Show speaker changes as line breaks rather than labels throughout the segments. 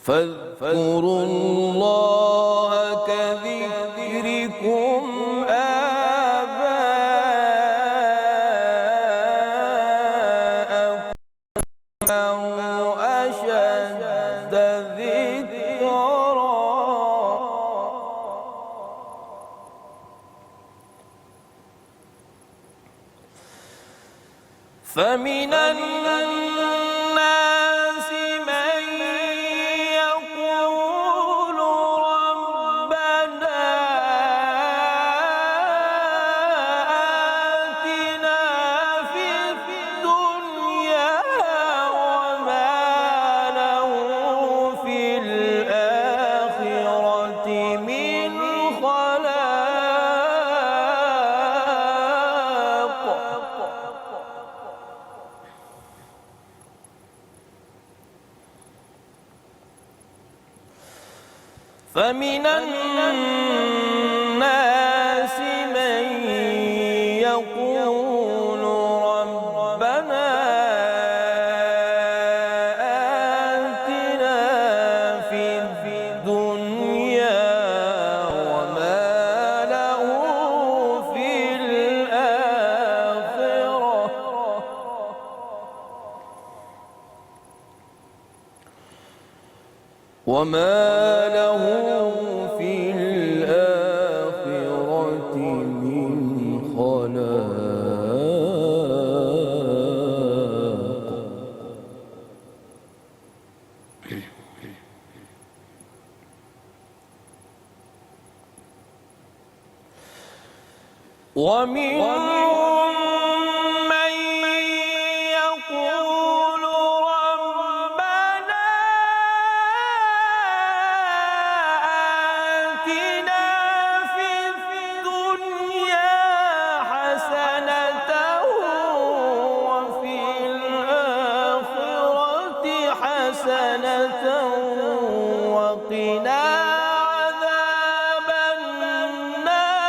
فاذكروا الله كذكركم آباءكم أو أشد ذكرا فمن الناس من يقول ربنا آتنا في الدنيا وما له في الآخرة من خلاق فمن الناس من يقول ربنا آتنا في الدنيا وما له في الآخرة وما له في الآخرة من خلاق ومنهم من يقول ربنا آتنا في الدنيا حسنة وفي الآخرة حسنة وقنا عذاب النار.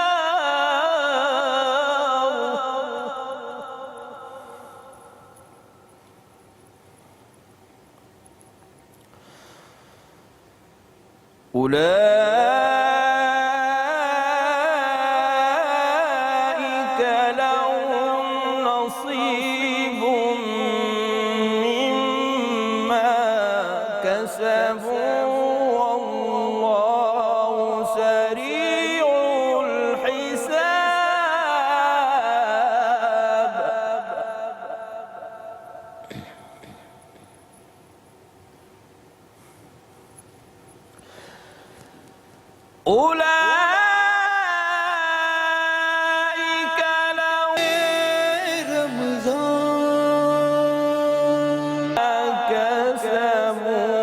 أولئك لهم نصيب مما كسبوا والله سريع الحساب. أولئك لهم رمضان كسبوا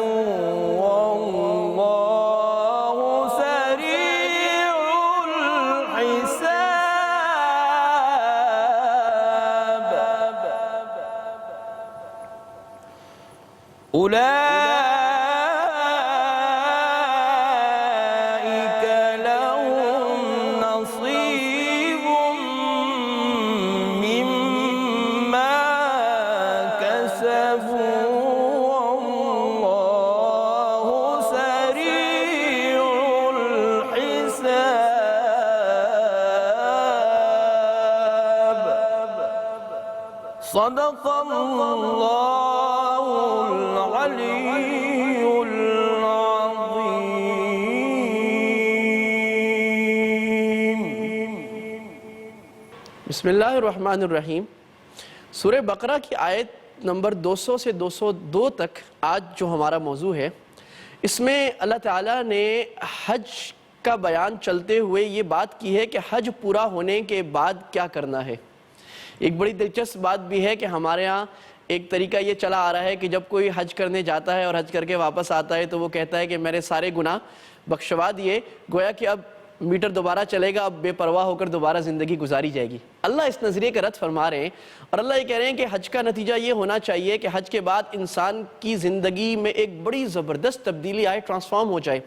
والله سريع الحساب. أولئك لهم نصيب مما كسبوا والله سريع الحساب. صدق الله العلي العظيم.
بسم اللہ الرحمن الرحیم. سورہ بقرہ کی آیت نمبر 200 سے 202 تک آج جو ہمارا موضوع ہے، اس میں اللہ تعالیٰ نے حج کا بیان چلتے ہوئے یہ بات کی ہے کہ حج پورا ہونے کے بعد کیا کرنا ہے. ایک بڑی دلچسپ بات بھی ہے کہ ہمارے ہاں ایک طریقہ یہ چلا آ رہا ہے کہ جب کوئی حج کرنے جاتا ہے اور حج کر کے واپس آتا ہے تو وہ کہتا ہے کہ میرے سارے گناہ بخشوا دیے، گویا کہ اب میٹر دوبارہ چلے گا، اب بے پرواہ ہو کر دوبارہ زندگی گزاری جائے گی. اللہ اس نظریے کا رد فرما رہے ہیں اور اللہ یہ کہہ رہے ہیں کہ حج کا نتیجہ یہ ہونا چاہیے کہ حج کے بعد انسان کی زندگی میں ایک بڑی زبردست تبدیلی آئے، ٹرانسفارم ہو جائے.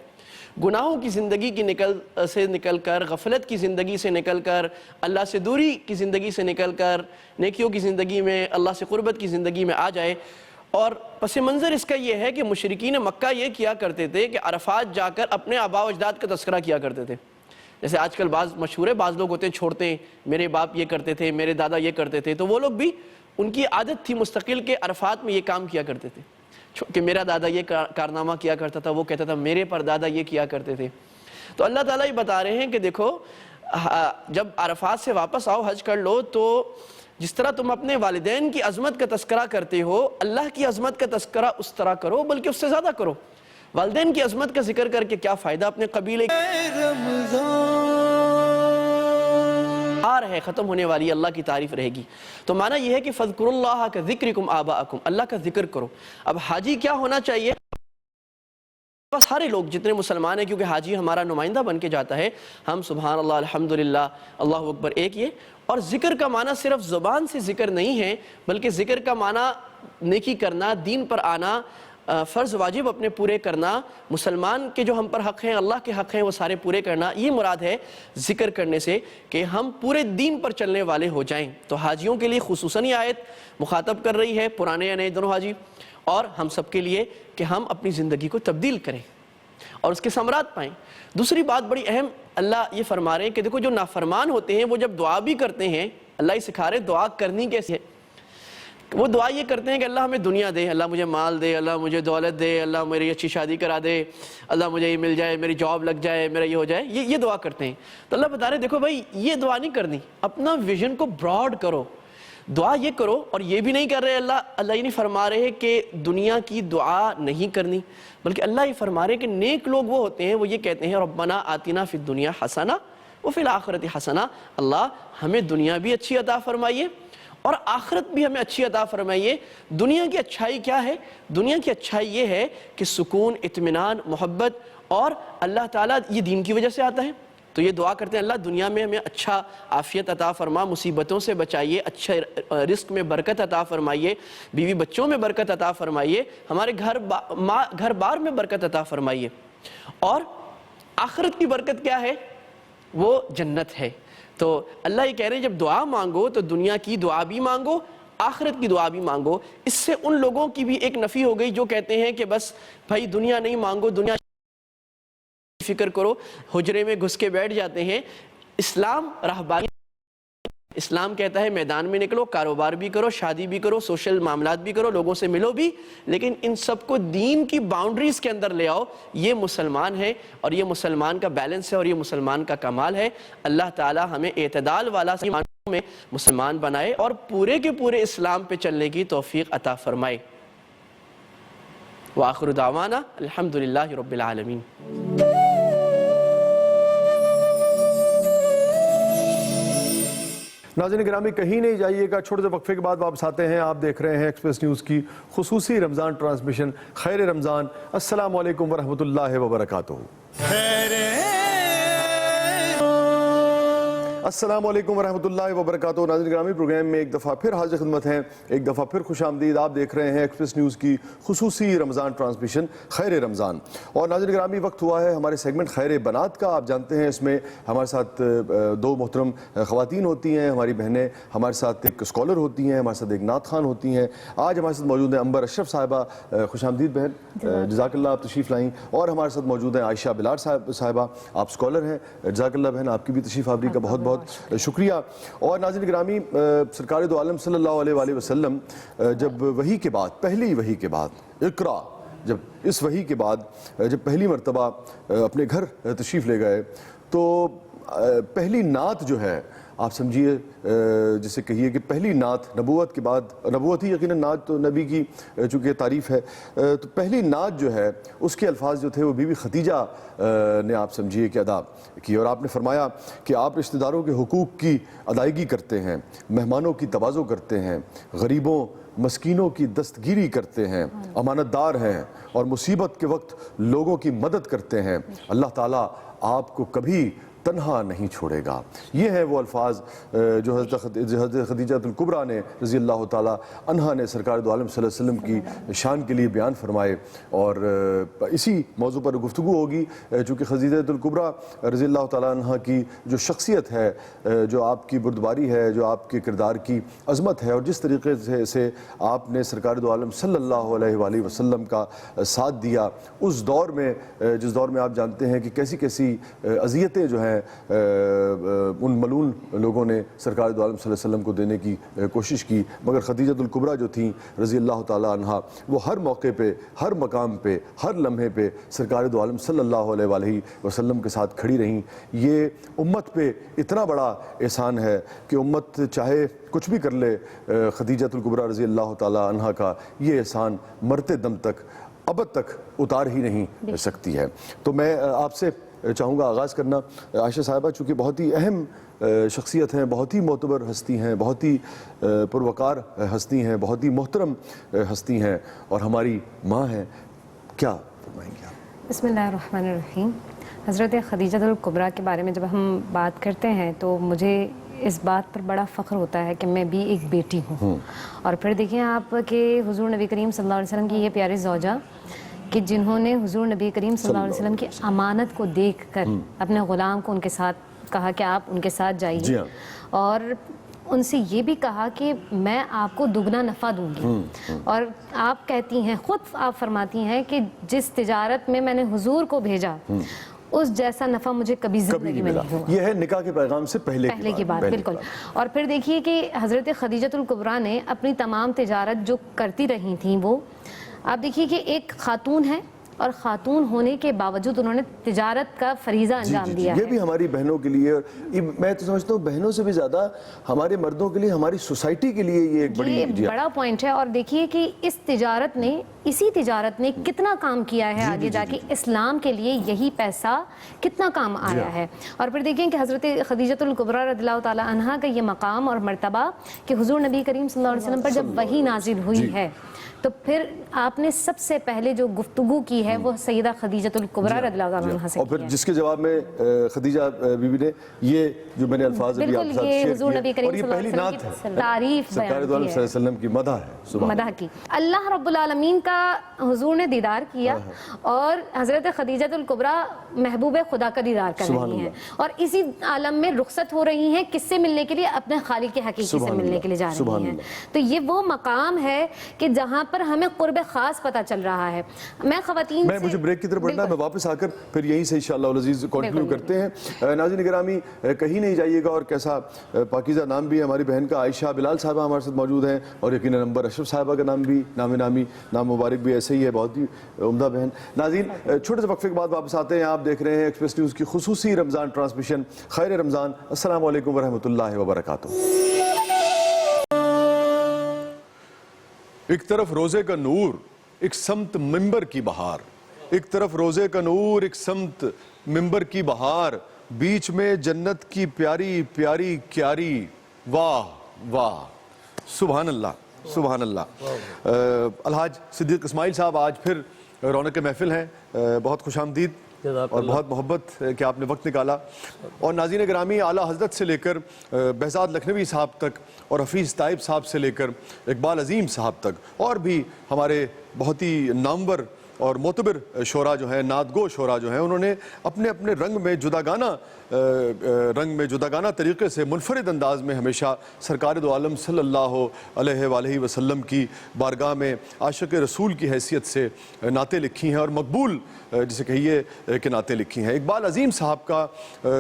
گناہوں کی زندگی کی نکل کر، غفلت کی زندگی سے نکل کر، اللہ سے دوری کی زندگی سے نکل کر نیکیوں کی زندگی میں، اللہ سے قربت کی زندگی میں آ جائے. اور پس منظر اس کا یہ ہے کہ مشرکین مکہ یہ کیا کرتے تھے کہ عرفات جا کر اپنے آباء و اجداد کا تذکرہ کیا کرتے تھے. جیسے آج کل بعض مشہور ہے، بعض لوگ ہوتے ہیں چھوڑتے ہیں، میرے باپ یہ کرتے تھے، میرے دادا یہ کرتے تھے، تو وہ لوگ بھی ان کی عادت تھی مستقل کے عرفات میں یہ کام کیا کرتے تھے کہ میرا دادا یہ کارنامہ کیا کرتا تھا، وہ کہتا تھا میرے پردادا یہ کیا کرتے تھے. تو اللہ تعالیٰ یہ بتا رہے ہیں کہ دیکھو جب عرفات سے واپس آؤ، حج کر لو، تو جس طرح تم اپنے والدین کی عظمت کا تذکرہ کرتے ہو، اللہ کی عظمت کا تذکرہ اس طرح کرو، بلکہ اس سے زیادہ کرو. والدین کی عظمت کا ذکر کر کے کیا فائدہ اپنے قبیلے ہے ختم ہونے والی اللہ کی تعریف رہے گی. تو معنی یہ ہے کہ فَاذْكُرُوا اللَّهَ كَذِكْرِكُمْ آبَاءَكُمْ، اللہ کا ذکر کرو. اب حاجی کیا ہونا چاہیے؟ سارے لوگ جتنے مسلمان ہیں، کیونکہ حاجی ہمارا نمائندہ بن کے جاتا ہے، ہم سبحان اللہ الحمدللہ اللہ اکبر ایک یہ. اور ذکر کا معنی صرف زبان سے ذکر نہیں ہے، بلکہ ذکر کا معنی نیکی کرنا، دین پر آنا، فرض واجب اپنے پورے کرنا، مسلمان کے جو ہم پر حق ہیں، اللہ کے حق ہیں، وہ سارے پورے کرنا. یہ مراد ہے ذکر کرنے سے کہ ہم پورے دین پر چلنے والے ہو جائیں. تو حاجیوں کے لیے خصوصاً یہ آیت مخاطب کر رہی ہے، پرانے یا نئے دونوں حاجی، اور ہم سب کے لیے کہ ہم اپنی زندگی کو تبدیل کریں اور اس کے ثمرات پائیں. دوسری بات بڑی اہم اللہ یہ فرما رہے ہیں کہ دیکھو جو نافرمان ہوتے ہیں وہ جب دعا بھی کرتے ہیں، اللہ یہ سکھا رہے دعا کرنی کیسے ہے. وہ دعا یہ کرتے ہیں کہ اللہ ہمیں دنیا دے، اللہ مجھے مال دے، اللہ مجھے دولت دے، اللہ میری اچھی شادی کرا دے، اللہ مجھے یہ مل جائے، میری جاب لگ جائے، میرا یہ ہو جائے. یہ دعا کرتے ہیں. تو اللہ بتا رہے دیکھو بھائی یہ دعا نہیں کرنی، اپنا ویژن کو براڈ کرو. دعا یہ کرو، اور یہ بھی نہیں کر رہے اللہ یہ نہیں فرما رہے کہ دنیا کی دعا نہیں کرنی، بلکہ اللہ یہ فرما رہے کہ نیک لوگ وہ ہوتے ہیں وہ یہ کہتے ہیں ربنا آتنا فی الدنیا حسنہ وفی الآخرۃ حسنہ، اللہ ہمیں دنیا بھی اچھی عطا فرمائیے اور آخرت بھی ہمیں اچھی عطا فرمائیے۔ دنیا کی اچھائی کیا ہے؟ دنیا کی اچھائی یہ ہے کہ سکون، اطمینان، محبت، اور اللہ تعالیٰ یہ دین کی وجہ سے آتا ہے۔ تو یہ دعا کرتے ہیں اللہ دنیا میں ہمیں اچھا عافیت عطا فرما، مصیبتوں سے بچائیے، اچھے رزق میں برکت عطا فرمائیے، بیوی بچوں میں برکت عطا فرمائیے، ہمارے گھر بار میں برکت عطا فرمائیے۔ اور آخرت کی برکت کیا ہے؟ وہ جنت ہے۔ تو اللہ یہ کہہ رہے ہیں جب دعا مانگو تو دنیا کی دعا بھی مانگو، آخرت کی دعا بھی مانگو۔ اس سے ان لوگوں کی بھی ایک نفی ہو گئی جو کہتے ہیں کہ بس بھائی دنیا نہیں مانگو، دنیا فکر کرو، حجرے میں گھس کے بیٹھ جاتے ہیں۔ اسلام رہبانی، اسلام کہتا ہے میدان میں نکلو، کاروبار بھی کرو، شادی بھی کرو، سوشل معاملات بھی کرو، لوگوں سے ملو بھی، لیکن ان سب کو دین کی باؤنڈریز کے اندر لے آؤ۔ یہ مسلمان ہے اور یہ مسلمان کا بیلنس ہے اور یہ مسلمان کا کمال ہے۔ اللہ تعالی ہمیں اعتدال والا میں مسلمان بنائے اور پورے کے پورے اسلام پہ چلنے کی توفیق عطا فرمائے۔ وآخر دعوانا الحمدللہ رب العالمین۔
ناظرین گرامی کہیں نہیں جائیے گا، چھوٹے سے وقفے کے بعد واپس آتے ہیں۔ آپ دیکھ رہے ہیں ایکسپریس نیوز کی خصوصی رمضان ٹرانسمیشن خیر رمضان۔ السلام علیکم ورحمۃ اللہ وبرکاتہ۔ السلام علیکم ورحمۃ اللہ وبرکاتہ۔ ناظرین گرامی پروگرام میں ایک دفعہ پھر حاضر خدمت ہیں، ایک دفعہ پھر خوش آمدید۔ آپ دیکھ رہے ہیں ایکسپریس نیوز کی خصوصی رمضان ٹرانسمیشن خیر رمضان۔ اور ناظرین گرامی وقت ہوا ہے ہمارے سیگمنٹ خیر بنات کا۔ آپ جانتے ہیں اس میں ہمارے ساتھ دو محترم خواتین ہوتی ہیں، ہماری بہنیں، ہمارے ساتھ ایک اسکالر ہوتی ہیں، ہمارے ساتھ ایک نعت خوان ہوتی ہیں۔ آج ہمارے ساتھ موجود ہیں امبر اشرف صاحبہ، خوش آمدید بہن، جزاک اللہ، آپ تشریف لائیں۔ اور ہمارے ساتھ موجود ہیں عائشہ بلال صاحبہ، آپ اسکالر ہیں، جزاک اللہ بہن، آپ کی بھی تشریف آوری کا بہت بہت شکریہ۔ اور ناظرین گرامی سرکار دو عالم صلی اللہ علیہ وآلہ وسلم جب وحی کے بعد، پہلی وحی کے بعد، اقرا، جب اس وحی کے بعد جب پہلی مرتبہ اپنے گھر تشریف لے گئے تو پہلی نعت جو ہے آپ سمجھیے جسے کہیے کہ پہلی نعت نبوت کے بعد، نبوت ہی یقیناً نعت تو نبی کی چونکہ تعریف ہے، تو پہلی نعت جو ہے اس کے الفاظ جو تھے وہ بی بی خدیجہ نے آپ سمجھیے کہ ادا کی۔ اور آپ نے فرمایا کہ آپ رشتہ داروں کے حقوق کی ادائیگی کرتے ہیں، مہمانوں کی تواضع کرتے ہیں، غریبوں مسکینوں کی دستگیری کرتے ہیں، امانت دار ہیں اور مصیبت کے وقت لوگوں کی مدد کرتے ہیں۔ اللہ تعالیٰ آپ کو کبھی تنہا نہیں چھوڑے گا۔ یہ ہیں وہ الفاظ جو حضرت خدیجہ الکبریٰ نے رضی اللہ تعالیٰ عنہا نے سرکار دو عالم صلی اللہ علیہ وسلم کی شان کے لیے بیان فرمائے۔ اور اسی موضوع پر گفتگو ہوگی چونکہ خدیجہ الکبریٰ رضی اللہ تعالیٰ عنہا کی جو شخصیت ہے، جو آپ کی بردباری ہے، جو آپ کے کردار کی عظمت ہے، اور جس طریقے سے آپ نے سرکار دو عالم صلی اللہ علیہ وآلہ وسلم کا ساتھ دیا اس دور میں، جس دور میں آپ جانتے ہیں کہ کیسی کیسی اذیتیں جو ہیں ان ملعون لوگوں نے سرکار دو عالم صلی اللہ علیہ وسلم کو دینے کی کوشش کی، مگر خدیجہ الکبریٰ جو تھیں رضی اللہ تعالیٰ عنہا، وہ ہر موقع پہ، ہر مقام پہ، ہر لمحے پہ سرکار دو عالم صلی اللہ علیہ وآلہ وسلم کے ساتھ کھڑی رہیں۔ یہ امت پہ اتنا بڑا احسان ہے کہ امت چاہے کچھ بھی کر لے، خدیجہ الکبریٰ رضی اللہ تعالیٰ عنہا کا یہ احسان مرتے دم تک، ابد تک اتار ہی نہیں سکتی ہے۔ تو میں آپ سے چاہوں گا آغاز کرنا عائشہ صاحبہ، چونکہ بہت ہی اہم شخصیت ہیں، بہت ہی معتبر ہستی ہیں، بہت ہی پروقار ہستی ہیں، بہت ہی محترم ہستی ہیں اور ہماری ماں ہیں، کیا فرمائیں گے آپ؟
بسم اللہ الرحمن الرحیم۔ حضرت خدیجہ الکبریٰ کے بارے میں جب ہم بات کرتے ہیں تو مجھے اس بات پر بڑا فخر ہوتا ہے کہ میں بھی ایک بیٹی ہوں۔ اور پھر دیکھیں آپ کہ حضور نبی کریم صلی اللہ علیہ وسلم کی یہ پیاری زوجہ کہ جنہوں نے حضور نبی کریم صلی اللہ علیہ وسلم کی امانت کو دیکھ کر اپنے غلام کو ان کے ساتھ کہا کہ آپ ان کے ساتھ جائیے، اور ان سے یہ بھی کہا کہ میں آپ کو دگنا نفع دوں گی۔ اور آپ کہتی ہیں، خود آپ فرماتی ہیں کہ جس تجارت میں نے حضور کو بھیجا اس جیسا نفع مجھے کبھی زندگی میں نہیں ہوا۔
یہ ہے نکاح کے پیغام سے پہلے
کی بات، بالکل۔ اور پھر دیکھیے کہ حضرت خدیجہ الکبریٰ نے اپنی تمام تجارت جو کرتی رہی تھیں، وہ آپ دیکھیے کہ ایک خاتون ہے اور خاتون ہونے کے باوجود انہوں نے تجارت کا فریضہ انجام دیا
یہ
ہے.
بھی ہماری بہنوں کے لیے، میں تو سمجھتا ہوں بہنوں سے بھی زیادہ ہمارے مردوں کے لیے، ہماری سوسائٹی کے لیے یہ ایک
یہ
بڑی
بڑا پوائنٹ ہے. اور دیکھیے کہ اسی تجارت نے کتنا کام کیا ہے آگے جا کے اسلام کے لیے، یہی پیسہ کتنا کام آیا ہے. اور پھر دیکھیں کہ حضرت خدیجۃ الکبریٰ رضی اللہ تعالی عنہا کا یہ مقام اور مرتبہ کہ حضور نبی کریم صلی اللہ علیہ وسلم پر جب وحی نازل ہوئی ہے تو پھر آپ نے سب سے پہلے جو گفتگو کی ہے وہ سیدہ خدیجۃ الکبریٰ رضی اللہ تعالی عنہا سے
اور
کی
پھر
ہے.
جس کے جواب میں خدیجہ بی بی نے یہ جو میں نے الفاظ ابھی آپ کے ساتھ
یہ
شیئر
حضور نبی
کیے،
کریم
اور یہ
صلی اللہ
پہلی
علیہ
نعت
وسلم
ہے،
کی تعریف
سرکار دو عالم صلی اللہ علیہ وسلم کی مدح ہے. سبحان
مدح کی. اللہ رب العالمین کا حضور نے دیدار کیا اور حضرت خدیجۃ الکبریٰ محبوب خدا کا دیدار کر رہی ہیں اور اسی عالم میں رخصت ہو رہی ہیں کس سے ملنے کے لیے؟ اپنے خالق حقیقی سے ملنے کے لیے جا رہی ہیں. تو یہ وہ مقام ہے کہ جہاں پر ہمیں قرب خاص پتہ چل رہا ہے. میں خواتین سے
مجھے بریک کی طرف بڑھنا ہے، میں واپس آ کر پھر یہیں سے انشاءاللہ العزیز کنٹینیو کرتے ہیں. ناظرین گرامی کہیں نہیں جائیے گا، اور کیسا پاکیزہ نام بھی ہے ہماری بہن کا. عائشہ بلال صاحبہ ہمارے ساتھ موجود ہیں اور یقیناً نمبر اشرف صاحبہ کا نام بھی نام مبارک بھی ایسے ہی ہے، بہت ہی عمدہ بہن. ناظرین چھوٹے سے وقفے کے بعد واپس آتے ہیں. آپ دیکھ رہے ہیں ایکسپریس نیوز کی خصوصی رمضان ٹرانسمیشن خیر رمضان. السلام علیکم ورحمۃ اللہ وبرکاتہ. ایک طرف روزے کا نور، ایک سمت ممبر کی بہار. ایک طرف روزے کا نور، ایک سمت ممبر کی بہار. بیچ میں جنت کی پیاری پیاری کیاری. واہ واہ، سبحان اللہ سبحان اللہ. الحاج صدیق اسماعیل صاحب آج پھر رونق محفل ہیں. بہت خوش آمدید اور بہت محبت کہ آپ نے وقت نکالا. اور ناظرین گرامی اعلیٰ حضرت سے لے کر بہزاد لکھنوی صاحب تک اور حفیظ طائب صاحب سے لے کر اقبال عظیم صاحب تک اور بھی ہمارے بہت ہی نامور اور معتبر شعراء جو ہیں، نعت گو شعراء جو ہیں، انہوں نے اپنے اپنے رنگ میں جداگانہ طریقے سے منفرد انداز میں ہمیشہ سرکار دو عالم صلی اللہ علیہ وآلہ وسلم کی بارگاہ میں عاشق رسول کی حیثیت سے نعتیں لکھی ہیں اور مقبول جسے کہیے کہ نعتیں لکھی ہیں. اقبال عظیم صاحب کا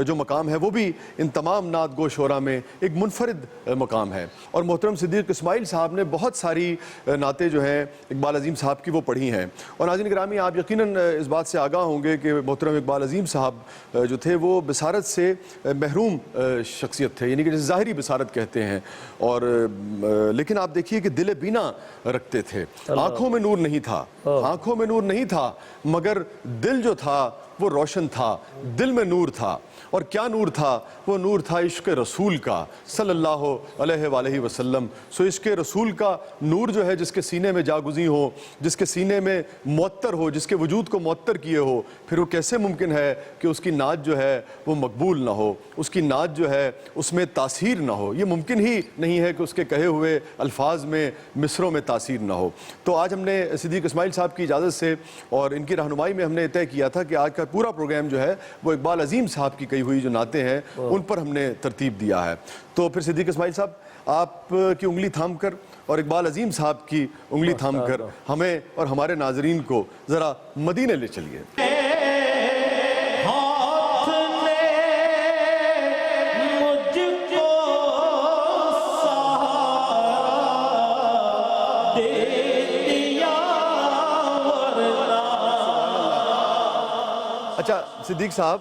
جو مقام ہے وہ بھی ان تمام نعت گو شعراء میں ایک منفرد مقام ہے. اور محترم صدیق اسماعیل صاحب نے بہت ساری نعتیں جو ہیں اقبال عظیم صاحب کی وہ پڑھی ہیں. اور ناظرین گرامی آپ یقیناً اس بات سے آگاہ ہوں گے کہ محترم اقبال عظیم صاحب جو تھے وہ بصارت سے محروم شخصیت تھے، یعنی کہ جسے ظاہری بصارت کہتے ہیں. اور لیکن آپ دیکھیے کہ دل بینا رکھتے تھے. آنکھوں میں نور نہیں تھا مگر دل جو تھا وہ روشن تھا. دل میں نور تھا. اور کیا نور تھا؟ وہ نور تھا عشق رسول کا صلی اللہ علیہ وآلہ وسلم. سو عشق رسول کا نور جو ہے جس کے سینے میں جاگزی ہو، جس کے سینے میں معطر ہو، جس کے وجود کو معطر کیے ہو، پھر وہ کیسے ممکن ہے کہ اس کی نعت جو ہے وہ مقبول نہ ہو، اس کی نعت جو ہے اس میں تاثیر نہ ہو؟ یہ ممکن ہی نہیں ہے کہ اس کے کہے ہوئے الفاظ میں مصروں میں تاثیر نہ ہو. تو آج ہم نے صدیق اسماعیل صاحب کی اجازت سے اور ان کی رہنمائی میں ہم نے طے کیا تھا کہ آج کا پورا پروگرام جو ہے وہ اقبال عظیم صاحب کی کہی ہوئی جو نعتیں ہیں ان پر ہم نے ترتیب دیا ہے. تو پھر صدیق اسماعیل صاحب آپ کی انگلی تھام کر اور اقبال عظیم صاحب کی انگلی تھام کر ہمیں اور ہمارے ناظرین کو ذرا مدینے لے چلیے. اچھا صدیق صاحب،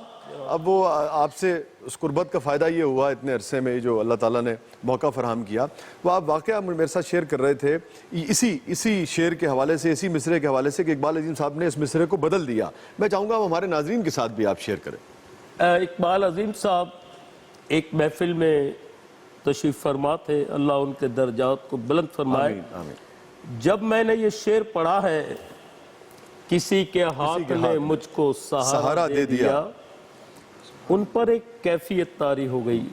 اب وہ آپ سے اس قربت کا فائدہ یہ ہوا اتنے عرصے میں جو اللہ تعالیٰ نے موقع فراہم کیا، وہ آپ واقعہ میرے ساتھ شیئر کر رہے تھے اسی شعر کے حوالے سے، اسی مصرے کے حوالے سے کہ اقبال عظیم صاحب نے اس مصرے کو بدل دیا. میں چاہوں گا ہمارے ناظرین کے ساتھ بھی آپ شیئر کریں.
اقبال عظیم صاحب ایک محفل میں تشریف فرما تھے، اللہ ان کے درجات کو بلند فرمائے. جب میں نے یہ شعر پڑھا ہے، کسی کے ہاتھ نے مجھ کو سہارا دے دیا، ان پر ایک کیفیت طاری ہو گئی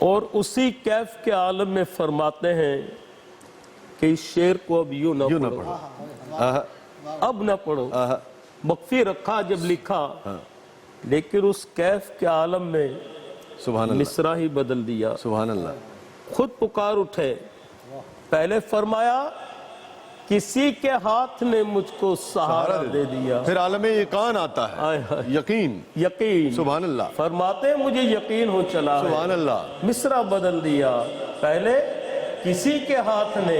اور اسی کیف کے عالم میں فرماتے ہیں کہ اس شعر کو اب یوں نہ پڑھو، اب نہ پڑھو. مخفی رکھا جب لکھا، لیکن اس کیف کے عالم میں مصرع ہی بدل دیا.
سبحان اللہ.
خود پکار اٹھے، پہلے فرمایا کسی کے ہاتھ نے مجھ کو سہارا دے دیا،
پھر عالم یقین آتا ہے، یقین. سبحان اللہ.
فرماتے ہیں مجھے یقین ہو چلا ہے،
سبحان اللہ.
مصرع بدل دیا، پہلے کسی کے ہاتھ نے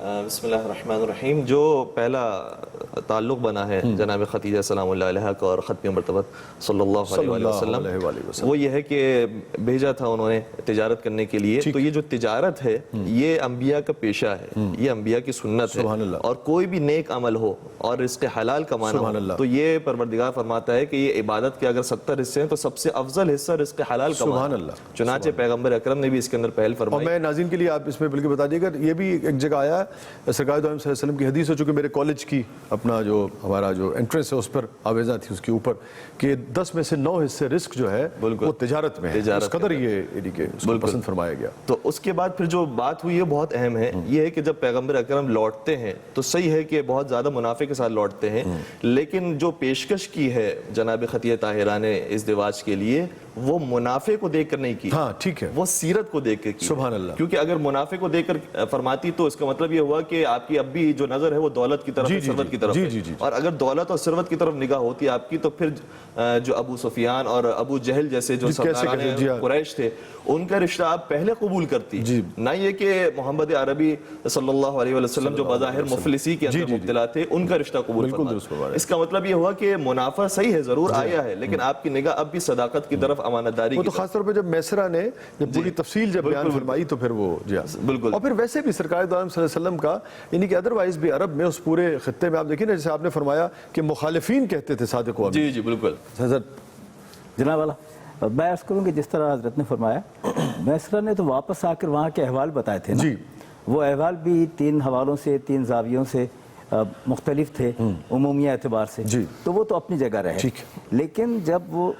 بسم اللہ الرحمن الرحیم. جو پہلا تعلق بنا ہے جناب خدیجہ سلام اللہ علیہ کا اور ختم مرتبہ صلی اللہ علیہ وسلم وہ یہ ہے کہ بھیجا تھا انہوں نے تجارت کرنے کے لیے. تو یہ جو تجارت ہے یہ انبیاء کا پیشہ ہے, یہ انبیاء کی سنت ہے. اور کوئی بھی نیک عمل ہو اور رزق حلال کمانا ہو تو یہ پروردگار فرماتا ہے کہ یہ عبادت کے اگر 70 حصے ہیں تو سب سے افضل حصہ رزق حلال کمانا. چنانچہ پیغمبر اکرم نے بھی اس کے اندر پہل فرمائی.
اور میں ناظرین کے لیے آپ اس میں بلکہ بتا دیے گا, یہ بھی ایک جگہ آیا ہے سرکار دو عالم صلی اللہ علیہ وسلم کی حدیث ہے, چونکہ میرے کالج کی اپنا جو ہمارا جو انٹرنس ہے اس پر آویزہ تھی اس کے اوپر کہ 10 میں سے 9 حصے رزق جو ہے وہ تجارت میں ہے. اس قدر یہ اس کو پسند فرمایا گیا.
تو اس کے بعد پھر جو بات ہوئی ہے بہت اہم ہے, یہ ہے کہ جب پیغمبر اکرم لوٹتے ہیں تو صحیح ہے کہ بہت زیادہ منافع کے ساتھ لوٹتے ہیں, لیکن جو پیشکش کی ہے جناب خدیجہ طاہرہ نے ازدواج کے لیے وہ منافع کو دیکھ کر نہیں کی.
ہاں ٹھیک ہے,
وہ سیرت کو دیکھ کر کی.
سبحان اللہ.
کیونکہ اگر منافع کو دیکھ کر فرماتی تو اس کا مطلب یہ ہوا کہ آپ کی اب بھی جو نظر ہے وہ دولت کی طرف ہے, ثروت کی طرف ہے. اور اگر دولت اور ثروت کی طرف نگاہ ہوتی آپ کی تو پھر جو ابو سفیان اور ابو جہل جیسے جو سرداران قریش تھے ان کا رشتہ آپ پہلے قبول کرتی, نہ یہ کہ محمد عربی صلی اللہ علیہ وسلم جو بظاہر مفلسی کے اندر مبتلا تھے ان کا رشتہ قبول فرمایا. اس کا مطلب یہ ہوا کہ منافع صحیح ہے, ضرور آیا ہے, لیکن آپ کی نگاہ اب بھی صداقت کی طرف, امانت داری کی طرف.
خاص طور پہ جب میسرہ نے جب پوری تفصیل جب بیان فرمائی تو پھر وہ بالکل. اور پھر ویسے بھی سرکار دو عالم صلی اللہ علیہ وسلم کا یعنی کہ ادروائز بھی عرب میں اس پورے خطے میں آپ دیکھیں نا, جیسے آپ نے فرمایا کہ مخالفین کہتے تھے صادق و امین.
جی بالکل
جناب والا. میں عرض کروں کہ جس طرح حضرت نے فرمایا, میسرہ نے تو واپس آ کر وہاں کے احوال بتائے تھے نا, وہ احوال بھی 3 حوالوں سے 3 زاویوں سے مختلف تھے عمومی اعتبار سے, تو وہ تو اپنی جگہ رہے. لیکن جب وہ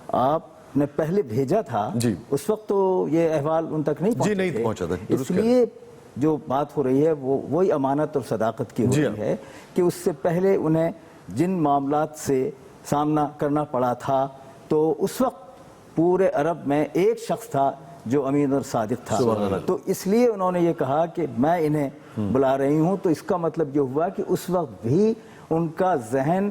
آپ نے پہلے بھیجا تھا اس وقت تو یہ احوال ان تک نہیں پہنچا تھا. اس لیے جو بات ہو رہی ہے وہ وہی امانت اور صداقت کی ہو رہی ہے کہ اس سے پہلے انہیں جن معاملات سے سامنا کرنا پڑا تھا تو اس وقت پورے عرب میں ایک شخص تھا جو امین اور صادق تھا. تو اس لیے انہوں نے یہ کہا کہ میں انہیں بلا رہی ہوں, تو اس کا مطلب یہ ہوا کہ اس وقت بھی ان کا ذہن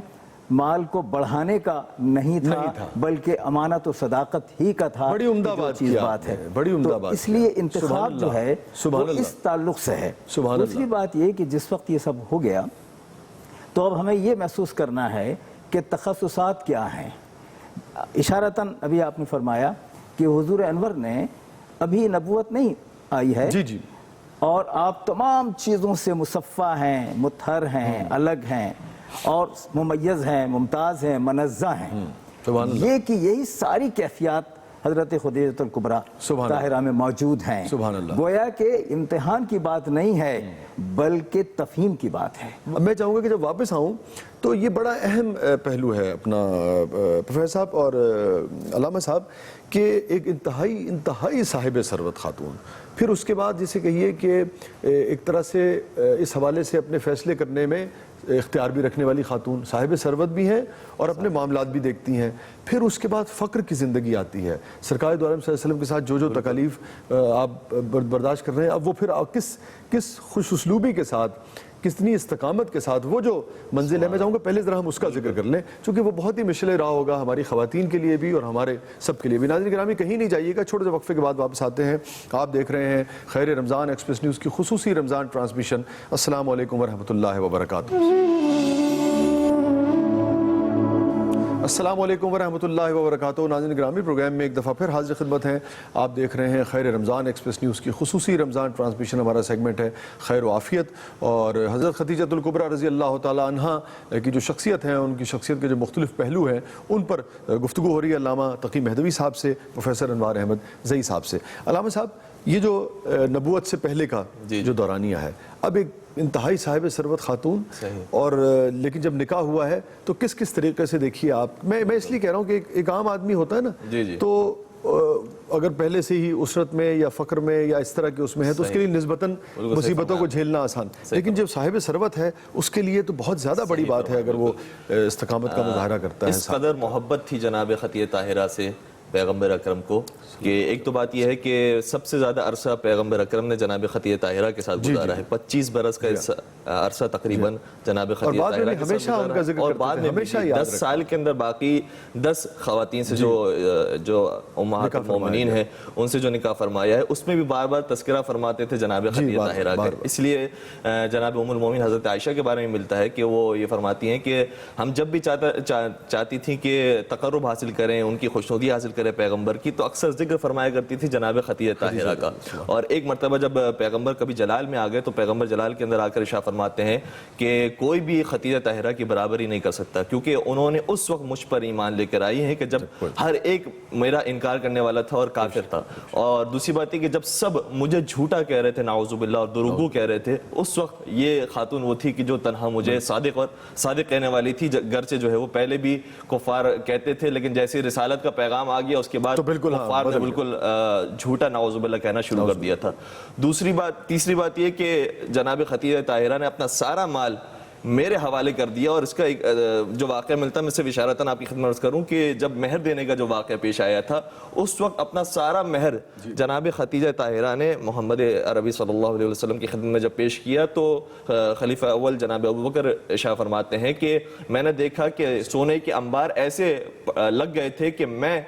مال کو بڑھانے کا نہیں تھا بلکہ امانت و صداقت ہی کا تھا.
بڑی عمدہ بات ہے, بڑی عمدہ بات.
اس لیے انتخاب جو ہے وہ اس تعلق سے ہے. دوسری بات یہ کہ جس وقت یہ سب ہو گیا تو اب ہمیں یہ محسوس کرنا ہے کہ تخصصات کیا ہیں. اشارتاً ابھی آپ نے فرمایا کہ حضور انور نے ابھی نبوت نہیں آئی ہے اور آپ تمام چیزوں سے مصفہ ہیں, مطہر ہیں, الگ ہیں اور ممیز ہیں, ممتاز ہیں, منزہ ہیں. یہ کہ یہی ساری کیفیات حضرت خدیجہ الکبریٰ طاہرہ میں موجود ہیں. گویا کہ امتحان کی بات نہیں ہے بلکہ تفہیم کی بات ہے.
میں چاہوں گا کہ جب واپس آؤں تو یہ بڑا اہم پہلو ہے اپنا پروفیسر صاحب اور علامہ صاحب کہ ایک انتہائی صاحب ثروت خاتون, پھر اس کے بعد جسے کہیے کہ ایک طرح سے اس حوالے سے اپنے فیصلے کرنے میں اختیار بھی رکھنے والی خاتون, صاحب ثروت بھی ہیں اور اپنے معاملات بھی دیکھتی ہیں. پھر اس کے بعد فقر کی زندگی آتی ہے. سرکار دو عالم صلی اللہ علیہ وسلم کے ساتھ جو تکالیف آپ برداشت کر رہے ہیں, اب وہ پھر کس خوش اسلوبی کے ساتھ, کتنی استقامت کے ساتھ وہ جو منزل ہے, میں چاہوں گا پہلے ذرا ہم اس کا ذکر کر لیں چونکہ وہ بہت ہی مشعل راہ ہوگا ہماری خواتین کے لیے بھی اور ہمارے سب کے لیے بھی. ناظرین گرامی کہیں نہیں جائیے گا, چھوٹے سے وقفے کے بعد واپس آتے ہیں. آپ دیکھ رہے ہیں خیر رمضان ایکسپریس نیوز کی خصوصی رمضان ٹرانسمیشن. السلام علیکم ورحمۃ اللہ وبرکاتہ. السلام علیکم ورحمۃ اللہ وبرکاتہ. ناظرین گرامی پروگرام میں ایک دفعہ پھر حاضر خدمت ہیں. آپ دیکھ رہے ہیں خیر رمضان ایکسپریس نیوز کی خصوصی رمضان ٹرانسمیشن. ہمارا سیگمنٹ ہے خیر و عافیت, اور حضرت خدیجہ الکبریٰ رضی اللہ تعالیٰ عنہا کی جو شخصیت ہیں, ان کی شخصیت کے جو مختلف پہلو ہیں ان پر گفتگو ہو رہی ہے علامہ تقی مہدوی صاحب سے, پروفیسر انوار احمد زئی صاحب سے. علامہ صاحب, یہ جو نبوت سے پہلے کا جو دورانیہ ہے, اب ایک انتہائی صاحب ثروت خاتون, اور لیکن جب نکاح ہوا ہے تو کس طریقے سے دیکھیے آپ, میں اس لیے کہہ رہا ہوں کہ ایک عام آدمی ہوتا ہے نا, تو اگر پہلے سے ہی اسرت میں یا فقر میں یا اس طرح کے اس میں ہے تو اس کے لیے نسبتاً مصیبتوں کو جھیلنا آسان, لیکن جب صاحب ثروت ہے اس کے لیے تو بہت زیادہ بڑی بات ہے اگر وہ استقامت کا مظاہرہ کرتا ہے.
اس قدر محبت تھی جناب خدیجہ طاہرہ سے پیغمبر اکرم کو کہ ایک تو بات یہ ہے کہ سب سے زیادہ عرصہ پیغمبر اکرم نے جناب خدیجہ طاہرہ کے ساتھ گزارا ہے، 25 برس کا عرصہ تقریباً جناب خدیجہ طاہرہ کے
ہمیشہ
ساتھ
ان کا ذکر
اور
کرتے
بعد
تھے،
میں
ہمیشہ
10 سال کے اندر باقی 10 خواتین سے جو امہات المومنین ہیں ان سے جو نکاح فرمایا ہے، اس میں بھی بار بار تذکرہ فرماتے تھے جناب خدیجہ طاہرہ کا. اس لیے جناب ام المومنین حضرت عائشہ کے بارے میں ملتا ہے کہ وہ یہ فرماتی ہیں کہ ہم جب بھی چاہتی تھیں کہ تقرب حاصل کریں، ان کی خوشنودی حاصل کریں پیغمبر کی، تو اکثر ذکر فرمایا کرتی تھی جناب خدیجہ طاہرہ کا. اور ایک مرتبہ جب پیغمبر کبھی جلال میں آ گئے تو پیغمبر جلال کے اندر آ کر ارشاد فرماتے ہیں کہ کوئی بھی خدیجہ طاہرہ کی برابری نہیں کر سکتا، کیونکہ انہوں نے اس وقت مجھ پر ایمان لے کر آئی ہیں کہ جب ہر ایک میرا انکار کرنے والا تھا اور کافر تھا. اور دوسری بات یہ کہ جب سب مجھے جھوٹا کہہ رہے تھے نعوذ باللہ اور دروغو کہہ رہے تھے، اس وقت یہ خاتون وہ تھی کہ جو تنہا مجھے صادق کہنے والی تھی. گرچہ جو ہے وہ پہلے بھی کفار کہتے تھے، لیکن جیسے رسالت کا پیغام آ گیا اس کے بعد کفار نے بالکل جھوٹا نعوذ باللہ کہنا شروع کر دیا تھا. تیسری بات یہ کہ جناب خدیجہ طاہرہ نے اپنا سارا مال میرے حوالے کر دیا. اور اس کا ایک جو واقعہ ملتا ہے میں صرف اشارتاً آپ کی خدمت عرض کروں کہ جب مہر دینے کا جو واقعہ پیش آیا تھا اس وقت اپنا سارا مہر جناب خدیجہ طاہرہ نے محمد عربی صلی اللہ علیہ وسلم کی خدمت میں جب پیش کیا تو خلیفہ اول جناب ابوبکر ارشاد فرماتے ہیں کہ میں نے دیکھا کہ سونے کے انبار ایسے لگ گئے تھے کہ میں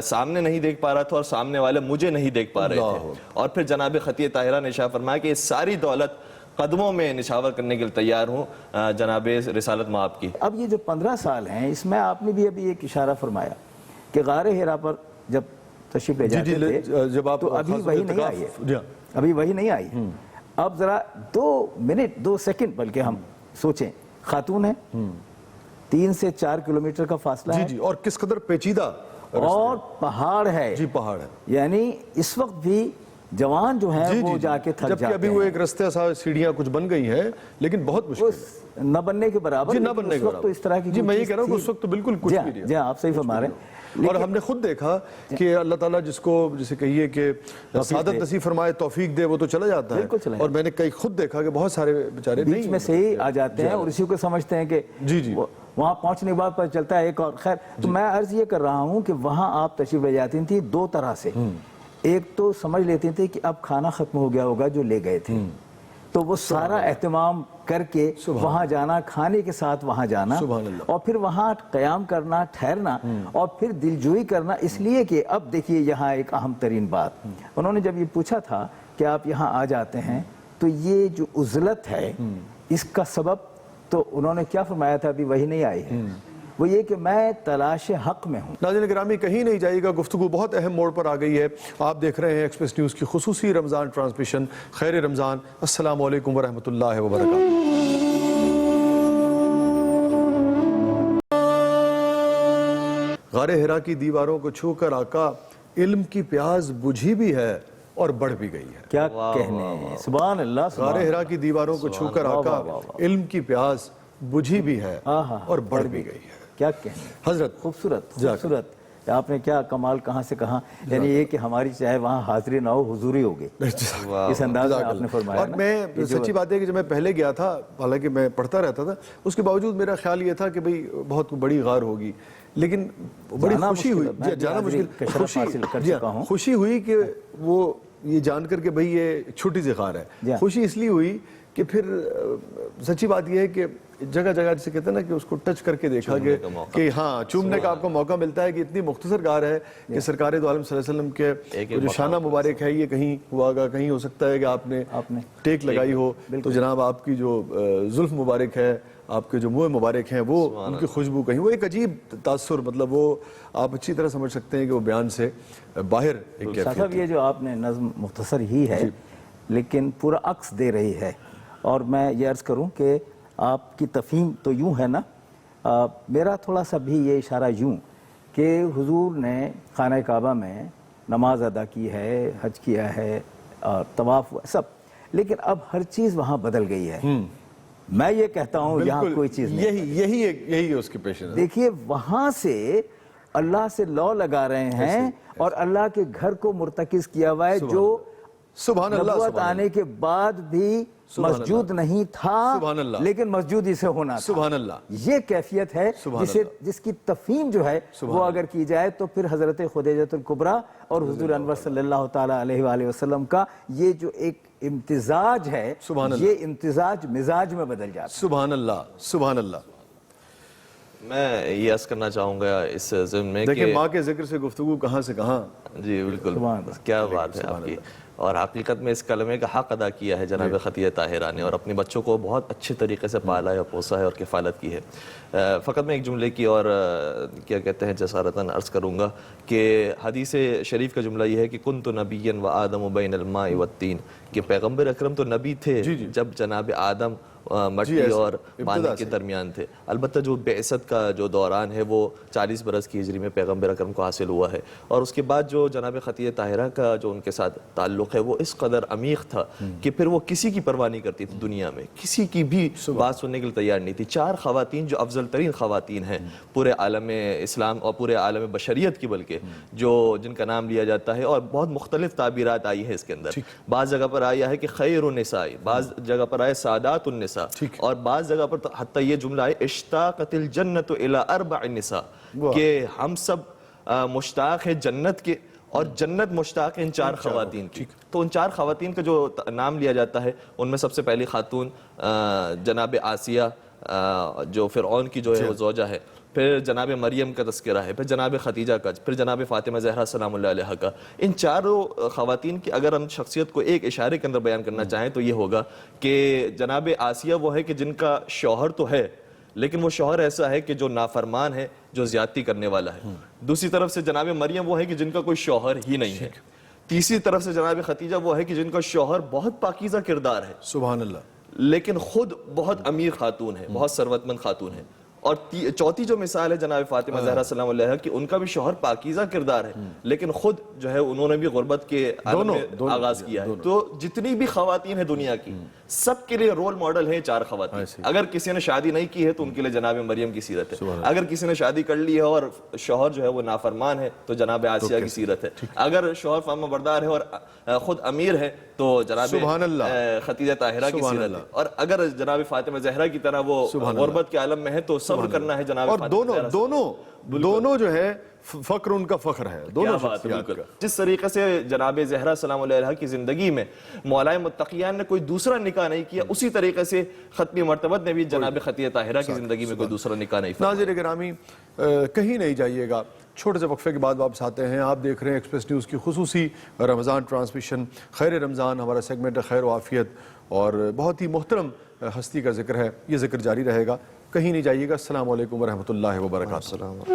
سامنے نہیں دیکھ پا رہا تھا اور سامنے والے مجھے نہیں دیکھ پا رہے تھے. اور پھر جناب خدیجہ طاہرہ نے ارشاد فرمایا کہ یہ ساری دولت قدموں میں نشاور کرنے کے لیے تیار ہوں جناب رسالت مآب کی.
اب یہ جو 15 سال ہیں اس میں آپ نے بھی ابھی ایک اشارہ فرمایا کہ غار حرا پر جب تشریف لے جاتے تھے
جب آپ
تو ابھی وہی نہیں آئی ہے، ابھی وہی نہیں آئی. اب ذرا 2 منٹ 2 سیکنڈ بلکہ ہم سوچیں، خاتون ہے، 3 سے 4 کلومیٹر کا فاصلہ ہے،
اور کس قدر پیچیدہ
اور پہاڑ ہے،
پہاڑ ہے،
یعنی اس وقت بھی جوان جو ہیں وہ جا کے تھک جاتے ہیں.
جبکہ ابھی وہ ایک رستے سا سیڑھیاں کچھ بن گئی ہیں لیکن بہت مشکل
نہ بننے کے برابر.
نہ بننے کے برابر
تو اس طرح کی
میں یہ کہہ رہا ہوں کہ اس وقت تو بالکل کچھ بھی نہیں.
جی آپ صحیح فرما رہے ہیں.
اور ہم نے خود دیکھا کہ اللہ تعالیٰ جس کو جسے کہیے کہ سعادت نصیب فرمائے، توفیق دے، وہ تو چلا جاتا ہے. اور میں نے کئی خود دیکھا کہ بہت سارے بیچارے
بیچ میں سے ہی آ جاتے ہیں اور اسی کو سمجھتے ہیں کہ وہاں پہنچنے کے بعد پتہ چلتا ہے ایک اور. خیر تو میں عرض یہ کر رہا ہوں کہ وہاں آپ تشریف لے جاتی تھی 2 طرح سے. ایک تو سمجھ لیتے تھے کہ اب کھانا ختم ہو گیا ہوگا جو لے گئے تھے، تو وہ سارا اہتمام کر کے وہاں جانا، کھانے کے ساتھ وہاں جانا، اور پھر وہاں قیام کرنا، ٹھہرنا، اور پھر دلجوئی کرنا. اس لیے کہ اب دیکھیے یہاں ایک اہم ترین بات، انہوں نے جب یہ پوچھا تھا کہ آپ یہاں آ جاتے ہیں تو یہ جو عزلت ہے اس کا سبب تو انہوں نے کیا فرمایا تھا؟ ابھی وہی نہیں آئی ہے، وہ یہ کہ میں تلاش حق میں ہوں.
ناظرین گرامی کہیں نہیں جائے گا، گفتگو بہت اہم موڑ پر آ گئی ہے. آپ دیکھ رہے ہیں ایکسپریس نیوز کی خصوصی رمضان ٹرانسمیشن. خیر رمضان. السلام علیکم ورحمۃ اللہ وبرکاتہ. غار حرا کی دیواروں کو چھو کر آقا علم کی پیاس بجھی بھی ہے اور بڑھ بھی گئی ہے.
کیا کہنے، سبحان اللہ.
غار حرا کی دیواروں کو چھو کر آقا علم کی پیاس بجھی بھی ہے اور بڑھ بھی گئی ہے.
کیا کہنے
حضرت.
خوبصورت. آپ نے کیا کمال کہاں سے کہاں، یعنی یہ کہ ہماری چاہے وہاں حاضری نہ ہو حضوری ہوگی، اس انداز میں آپ نے فرمایا.
اور میں سچی بات ہے کہ جب میں پہلے گیا تھا، حالانکہ میں پڑھتا رہتا تھا، اس کے باوجود میرا خیال یہ تھا کہ بھئی بہت بڑی غار ہوگی، لیکن بڑی خوشی ہوئی. جانا مشکل، خوشی ہوئی کہ وہ یہ جان کر کہ بھئی یہ چھوٹی سی غار ہے. خوشی اس لیے ہوئی کہ پھر سچی بات یہ ہے کہ جگہ جگہ جسے کہتے ہیں نا کہ اس کو ٹچ کر کے دیکھا کہ ہاں چومنے کا آپ کو موقع ملتا ہے کہ اتنی مختصر غار ہے کہ سرکار دو عالم صلی اللہ علیہ وسلم کے جو شانہ مبارک ہے یہ کہیں ہوا گا، کہیں ہو سکتا ہے کہ آپ نے ٹیک لگائی ہو تو جناب آپ کی جو زلف مبارک ہے، آپ کے جو منہ مبارک ہیں، وہ ان کی خوشبو کہیں، وہ ایک عجیب تاثر، مطلب وہ آپ اچھی طرح سمجھ سکتے ہیں کہ وہ بیان سے باہر ایک
صاحب یہ جو آپ نے نظم مختصر ہی ہے لیکن پورا عکس دے رہی ہے. اور میں یہ عرض کروں کہ آپ کی تفہیم تو یوں ہے نا، میرا تھوڑا سا بھی یہ اشارہ یوں کہ حضور نے خانہ کعبہ میں نماز ادا کی ہے، حج کیا ہے اور طواف سب، لیکن اب ہر چیز وہاں بدل گئی ہے. میں یہ کہتا ہوں یہاں کوئی چیز نہیں،
یہی اس کے پیش نظر.
دیکھیے وہاں سے اللہ سے لو لگا رہے ہیں اور اللہ کے گھر کو مرتکز کیا ہوا ہے جو
سبحان اللہ
نبوت آنے کے بعد بھی مسجود نہیں تھا
سبحان اللہ،
لیکن مسجود اسے ہونا تھا.
سبحان اللہ.
یہ کیفیت ہے جس کی تفہیم جو ہے وہ اگر کی جائے تو پھر حضرت خدیجہ الکبریٰ اور حضور انور صلی اللہ تعالیٰ علیہ وآلہ وسلم کا یہ جو ایک امتزاج ہے یہ امتزاج مزاج میں بدل جاتا ہے.
سبحان اللہ، سبحان اللہ.
میں یہ عرض کرنا چاہوں گا اس ضمن میں
دیکھیں
کہ
ماں کے ذکر سے گفتگو کہاں سے کہاں.
جی بالکل، کیا بات ہے آپ کی. اور حقیقت میں اس کلمے کا حق ادا کیا ہے جناب خدیجہ طاہرہ نے، اور اپنے بچوں کو بہت اچھے طریقے سے پالا ہے، پوسا ہے اور کفالت کی ہے. فقط میں ایک جملے کی اور کیا کہتے ہیں جسارتاً عرض کروں گا کہ حدیث شریف کا جملہ یہ ہے کہ کنت نبیا و آدم بین الماء والطین، کہ پیغمبر اکرم تو نبی تھے جب جناب آدم مٹی اور پانی کے درمیان تھے. البتہ جو بعثت کا جو دوران ہے وہ 40 برس کی ہجری میں پیغمبر اکرم کو حاصل ہوا ہے، اور اس کے بعد جو جناب خدیجہ طاہرہ کا جو ان کے ساتھ تعلق ہے وہ اس قدر عمیق تھا کہ پھر وہ کسی کی پرواہ نہیں کرتی تھی دنیا میں، کسی کی بھی بات سننے کے لیے تیار نہیں تھی. 4 خواتین جو افضل ترین خواتین ہیں پورے عالم اسلام اور پورے عالم بشریت کی، بلکہ جو جن کا نام لیا جاتا ہے، اور بہت مختلف تعبیرات آئی ہے اس کے اندر. بعض جگہ پر آیا ہے کہ خیر النساء، بعض جگہ پر آیا سادات النساء، اور بعض جگہ پر حتیٰ یہ جملہ ہے اشتاقت الجنت الی 4 نساء، کہ ہم سب مشتاق ہیں جنت کے اور جنت مشتاق ہے ان 4 خواتین کی. تو ان 4 خواتین کا جو نام لیا جاتا ہے ان میں سب سے پہلی خاتون جناب آسیہ جو فرعون کی جو ہے وہ زوجہ ہے، پھر جناب مریم کا تذکرہ ہے، پھر جناب خدیجہ کا، پھر جناب فاطمہ زہرا سلام اللہ علیہ کا. ان 4 خواتین کی اگر ہم شخصیت کو ایک اشارے کے اندر بیان کرنا چاہیں تو یہ ہوگا کہ جناب آسیہ وہ ہے کہ جن کا شوہر تو ہے لیکن وہ شوہر ایسا ہے کہ جو نافرمان ہے، جو زیادتی کرنے والا ہے. دوسری طرف سے جناب مریم وہ ہے کہ جن کا کوئی شوہر ہی نہیں ہے. تیسری طرف سے جناب خدیجہ وہ ہے کہ جن کا شوہر بہت پاکیزہ کردار ہے،
سبحان اللہ،
لیکن خود بہت امیر خاتون ہے، بہت ثروت مند خاتون ہے. اور چوتھی جو مثال ہے جناب فاطمہ زہرا سلام اللہ علیہا کی، ان کا بھی شوہر پاکیزہ کردار ہے لیکن خود جو ہے انہوں نے بھی غربت کے عالم میں آغاز کیا ہے. تو جتنی بھی خواتین ہیں دنیا کی سب کے لیے رول ماڈل ہیں 4 خواتین. اگر کسی نے شادی نہیں کی ہے تو ان کے لیے جناب مریم کی سیرت ہے، اگر کسی نے شادی کر لی ہے اور شوہر جو ہے وہ نافرمان ہے تو جناب آسیہ کی سیرت ہے، اگر شوہر فرما بردار ہے اور خود امیر ہے تو جناب خدیجہ طاہرہ کی سیرت ہے، اور اگر جناب فاطمہ زہرا کی طرح وہ غربت کے عالم میں ہے تو صبر کرنا ہے جناب.
اور دونوں جو ہے فخر ان کا فخر ہے دونوں شخصیات کا.
جس طریقے سے جناب زہرا سلام اللہ علیہ کی زندگی میں مولا متقیان نے کوئی دوسرا نکاح نہیں کیا، اسی طریقے سے ختمی مرتبت نے بھی جناب خدیجہ طاہرہ کی زندگی میں کوئی دوسرا نکاح نہیں فرمایا.
ناظرین گرامی کہیں نہیں جائیے گا، چھوٹے سے وقفے کے بعد واپس آتے ہیں. آپ دیکھ رہے ہیں ایکسپریس نیوز کی خصوصی رمضان ٹرانسمیشن خیر رمضان. ہمارا سیگمنٹ خیر و عافیت اور بہت ہی محترم ہستی کا ذکر ہے، یہ ذکر جاری رہے گا. کہیں نہیں جائیے گا. السلام علیکم ورحمۃ اللہ وبرکاتہ.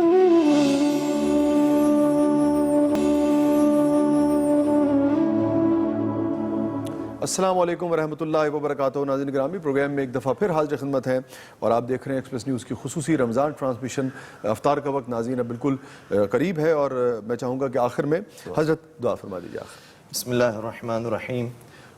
السلام علیکم ورحمۃ اللہ وبرکاتہ. ناظرین گرامی پروگرام میں ایک دفعہ پھر حاضر خدمت ہیں اور آپ دیکھ رہے ہیں ایکسپریس نیوز کی خصوصی رمضان ٹرانسمیشن. افطار کا وقت ناظرین بالکل قریب ہے اور میں چاہوں گا کہ آخر میں حضرت دعا فرما دیجیے.
بسم اللہ الرحمن الرحیم.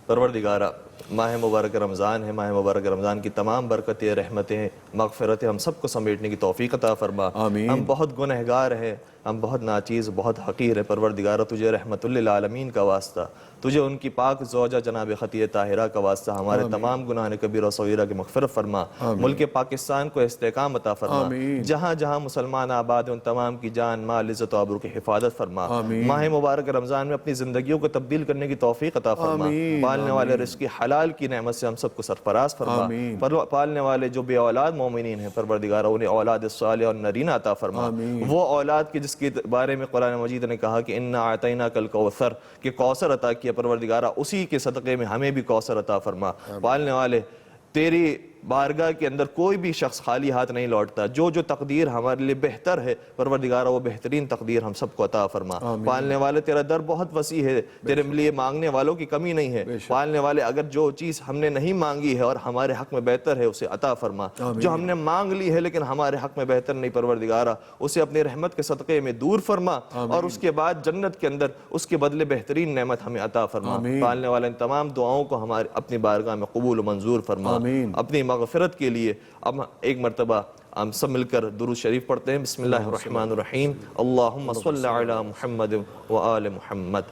پروردگارہ ماہ مبارک رمضان ہے، ماہ مبارک رمضان کی تمام برکتیں، رحمتیں، مغفرتیں ہم سب کو سمیٹنے کی توفیق عطا فرما. ہم بہت گنہگار ہیں، ہم بہت ناچیز، بہت حقیر ہے. پروردگارہ تجھے رحمت للعالمین کا واسطہ، تجھے ان کی پاک زوجہ جناب خدیجہ طاہرہ کا واسطہ ہمارے تمام گناہ کبیرہ و صغیرہ کی مغفرت فرما. ملک پاکستان کو استحکام عطا فرما. جہاں جہاں مسلمان آباد ہیں ان تمام کی جان مال عزت و آبرو کی حفاظت فرما. ماہ مبارک رمضان میں اپنی زندگیوں کو تبدیل کرنے کی توفیق عطا فرما. پالنے والے رزق حلال کی نعمت سے ہم سب کو سرفراز فرما. پالنے والے جو بے اولاد مومنین ہیں پروردگارہ انہیں اولاد صالح اور نرینہ عطا فرما. وہ اولاد کی جس کے بارے میں قرآن مجید نے کہا کہ انا اعطیناک الکوثر، کہ کوثر عطا کیا پروردگارہ، اسی کے صدقے میں ہمیں بھی کوثر عطا فرما. پالنے والے تیری بارگاہ کے اندر کوئی بھی شخص خالی ہاتھ نہیں لوٹتا. جو جو تقدیر ہمارے لیے بہتر ہے پروردگارہ وہ بہترین تقدیر ہم سب کو عطا فرما. پالنے والے تیرا در بہت وسیع ہے، تیرے لیے مانگنے والوں کی کمی نہیں ہے. پالنے والے اگر جو چیز ہم نے نہیں مانگی ہے اور ہمارے حق میں بہتر ہے اسے عطا فرما. جو ہم نے مانگ لی ہے لیکن ہمارے حق میں بہتر نہیں پروردگارہ اسے اپنی رحمت کے صدقے میں دور فرما، اور اس کے بعد جنت کے اندر اس کے بدلے بہترین نعمت ہمیں عطا فرما. پالنے والے ان تمام دعاؤں کو ہمارے اپنی بارگاہ میں قبول و منظور فرما. اپنی مغفرت کے لیے اب ایک مرتبہ ہم سب مل کر درود شریف پڑھتے ہیں. بسم اللہ الرحمن الرحیم. اللہم صلی علی محمد و آل محمد.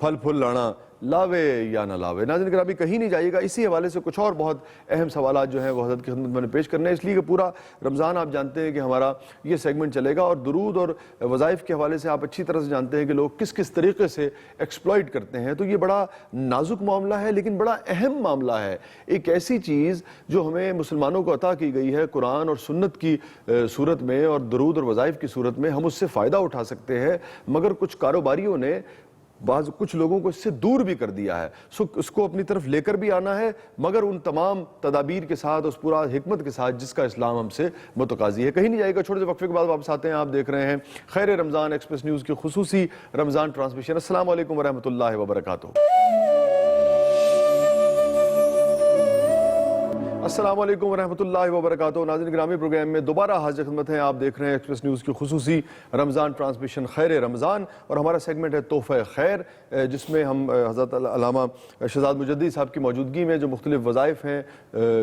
پھل پھل لانا لاوے یا نہ لاوے۔ ناظرین گرامی کہیں نہیں جائیے گا، اسی حوالے سے کچھ اور بہت اہم سوالات جو ہیں وہ حضرت کی خدمت میں نے پیش کرنے ہیں، اس لیے کہ پورا رمضان آپ جانتے ہیں کہ ہمارا یہ سیگمنٹ چلے گا، اور درود اور وظائف کے حوالے سے آپ اچھی طرح سے جانتے ہیں کہ لوگ کس کس طریقے سے ایکسپلائٹ کرتے ہیں۔ تو یہ بڑا نازک معاملہ ہے لیکن بڑا اہم معاملہ ہے، ایک ایسی چیز جو ہمیں مسلمانوں کو عطا کی گئی ہے قرآن اور سنت کی صورت میں اور درود اور وظائف کی صورت میں، ہم اس سے فائدہ اٹھا سکتے ہیں، مگر کچھ کاروباریوں نے کچھ لوگوں کو اس سے دور بھی کر دیا ہے۔ اس کو اپنی طرف لے کر بھی آنا ہے، مگر ان تمام تدابیر کے ساتھ، اس پورا حکمت کے ساتھ جس کا اسلام ہم سے متقاضی ہے۔ کہیں نہیں جائے گا، چھوٹے سے وقفے کے بعد واپس آتے ہیں۔ آپ دیکھ رہے ہیں خیر رمضان ایکسپریس نیوز کی خصوصی رمضان ٹرانسمیشن۔ السلام علیکم ورحمۃ اللہ وبرکاتہ۔ السلام علیکم ورحمۃ اللہ وبرکاتہ۔ ناظرین گرامی پروگرام میں دوبارہ حاضر خدمت ہیں، آپ دیکھ رہے ہیں ایکسپریس نیوز کی خصوصی رمضان ٹرانسمیشن خیر رمضان، اور ہمارا سیگمنٹ ہے تحفہ خیر، جس میں ہم حضرت علامہ شہزاد مجددی صاحب کی موجودگی میں جو مختلف وظائف ہیں،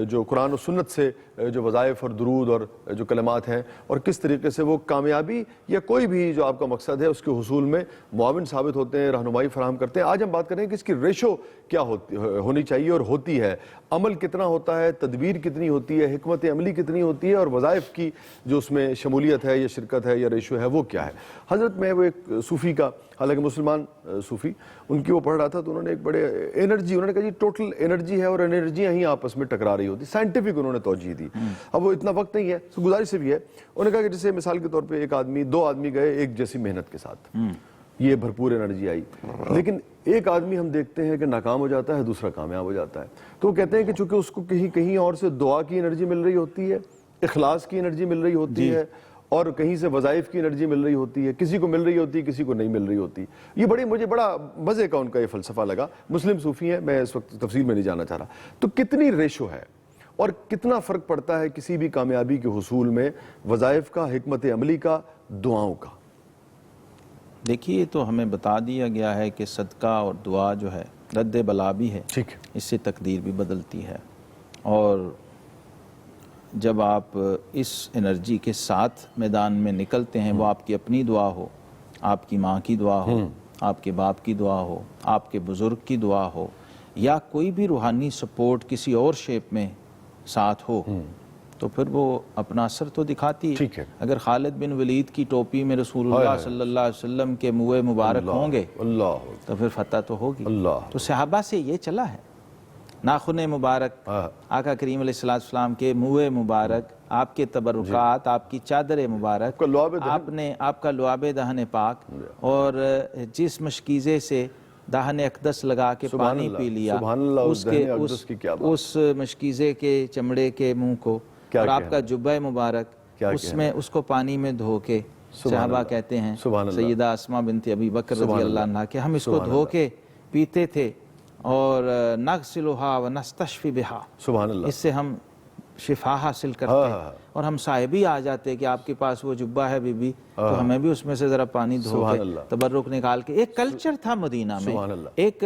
جو قرآن و سنت سے جو وظائف اور درود اور جو کلمات ہیں، اور کس طریقے سے وہ کامیابی یا کوئی بھی جو آپ کا مقصد ہے اس کے حصول میں معاون ثابت ہوتے ہیں، رہنمائی فراہم کرتے ہیں۔ آج ہم بات کریں کہ اس کی ریشو کیا ہونی چاہیے اور ہوتی ہے، عمل کتنا ہوتا ہے، تدبیر کتنی ہوتی ہے، حکمت عملی کتنی ہوتی ہے، اور وظائف کی جو اس میں شمولیت ہے یا شرکت ہے یا ریشو ہے وہ کیا ہے۔ حضرت میں وہ ایک صوفی کا، حالانکہ مسلمان صوفی، ان کی وہ پڑھ رہا تھا تو انہوں نے ایک بڑے انرجی، انہوں نے کہا جی ٹوٹل انرجی ہے اور انرجیاں ہی آپس میں ٹکرا رہی ہوتی، سائنٹیفک انہوں نے توجیہ دی۔ اب وہ اتنا وقت نہیں ہے، گزارش سے بھی ہے، انہوں نے کہا کہ جیسے مثال کے طور پہ ایک آدمی، دو آدمی گئے ایک جیسی محنت کے ساتھ، یہ بھرپور انرجی آئی، لیکن ایک آدمی ہم دیکھتے ہیں کہ ناکام ہو جاتا ہے، دوسرا کامیاب ہو جاتا ہے۔ تو وہ کہتے ہیں کہ چونکہ اس کو کہیں اور سے دعا کی انرجی مل رہی ہوتی ہے، اخلاص کی انرجی مل رہی ہوتی ہے، اور کہیں سے وظائف کی انرجی مل رہی ہوتی ہے، کسی کو مل رہی ہوتی ہے، کسی کو نہیں مل رہی ہوتی۔ یہ مجھے بڑا مزے کا ان کا یہ فلسفہ لگا۔ مسلم صوفی ہیں، میں اس وقت تفصیل میں نہیں جانا چاہ رہا۔ تو کتنی ریشو ہے اور کتنا فرق پڑتا ہے کسی بھی کامیابی کے حصول میں وظائف کا، حکمت عملی کا، دعاؤں کا؟
دیکھیے، تو ہمیں بتا دیا گیا ہے کہ صدقہ اور دعا جو ہے رد بلا بھی ہے، اس سے تقدیر بھی بدلتی ہے، اور جب آپ اس انرجی کے ساتھ میدان میں نکلتے ہیں، وہ آپ کی اپنی دعا ہو، آپ کی ماں کی دعا ہو، آپ کے باپ کی دعا ہو، آپ کے بزرگ کی دعا ہو، یا کوئی بھی روحانی سپورٹ کسی اور شیپ میں ساتھ ہو، تو پھر وہ اپنا اثر تو دکھاتی ہے۔ اگر خالد بن ولید کی ٹوپی میں رسول اللہ صلی اللہ علیہ وسلم کے منہ مبارک ہوں گے تو پھر فتح تو ہوگی۔ تو صحابہ سے یہ چلا ہے، ناخن مبارک آقا کریم علیہ السلام کے منہ مبارک، آپ کے تبرکات، آپ کی چادر مبارک، آپ کا لعاب دہن پاک، اور جس مشکیزے سے دہن اقدس لگا کے پانی پی لیا، اس مشکیزے کے چمڑے کے منہ کو، اور آپ کا جبہ مبارک، اس میں اس کو پانی میں دھو کے، صحابہ کہتے ہیں سیدہ اسماء بنت ابی بکر رضی اللہ عنہ کہ ہم اس کو دھو کے پیتے تھے، اور نغسلھا ونستشفی بہا، اس سے ہم شفا حاصل کرتے ہیں، اور ہم صاحبی آ جاتے کہ آپ کے پاس وہ جبہ ہے بی بی، تو ہمیں بھی اس میں سے ذرا پانی دھو کے تبرک نکال کے۔ ایک کلچر تھا مدینہ میں، ایک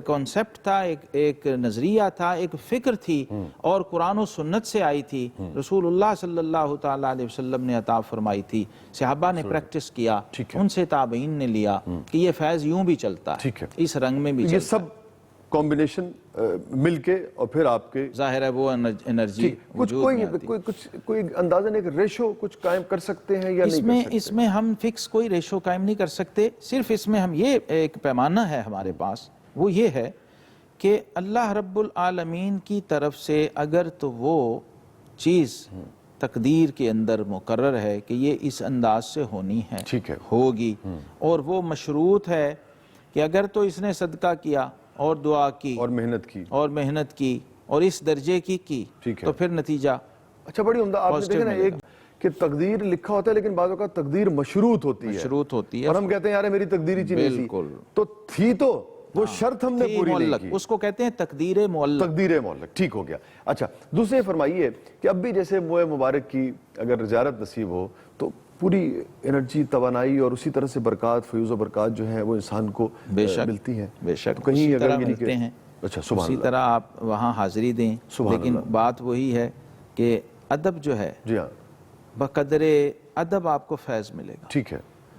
کانسیپٹ تھا، ایک نظریہ تھا، ایک فکر تھی، اور قرآن و سنت سے آئی تھی، رسول اللہ صلی اللہ تعالیٰ علیہ وسلم نے عطا فرمائی تھی، صحابہ نے پریکٹس کیا، ان سے تابعین نے لیا کہ یہ فیض یوں بھی چلتا ہے، اس رنگ میں بھی چلتا ہے،
کمبینیشن مل کے، اور پھر آپ کے
ظاہر ہے وہ انرجی
کوئی اندازن ایک ریشو کچھ قائم کر سکتے ہیں یا نہیں کر سکتے؟
اس میں ہم فکس کوئی ریشو قائم نہیں کر سکتے، صرف اس میں ہم یہ ایک پیمانہ ہے ہمارے پاس، وہ یہ ہے کہ اللہ رب العالمین کی طرف سے اگر تو وہ چیز تقدیر کے اندر مقرر ہے کہ یہ اس انداز سے ہونی ہے، ہوگی، اور وہ مشروط ہے کہ اگر تو اس نے صدقہ کیا اور دعا کی
اور محنت کی
اور اس درجے کی تو پھر نتیجہ
اچھا بڑی عمدہ۔ آپ نے دیکھا نا ایک کہ تقدیر لکھا ہوتا ہے لیکن بعض اوقات تقدیر مشروط ہوتی ہے، اور ہم کہتے ہیں یار میری تقدیر ہی چیز نہیں تھی، تو تھی تو وہ شرط ہم نے پوری نہیں کی،
اس کو کہتے ہیں تقدیر معلق۔
تقدیر معلق، ٹھیک ہو گیا۔ اچھا دوسرے فرمائیے کہ اب بھی جیسے منہ مبارک کی اگر زیارت نصیب ہو تو پوری انرجی، توانائی اور اسی طرح سے برکات، فیوز و برکات جو ہیں وہ انسان کو ملتی ہیں،
بے شک
کہیں
اگر ملتے ہیں، اسی طرح آپ وہاں حاضری دیں، لیکن بات وہی ہے کہ ادب جو ہے، بقدر ادب آپ کو فیض ملے گا،
ٹھیک ہے،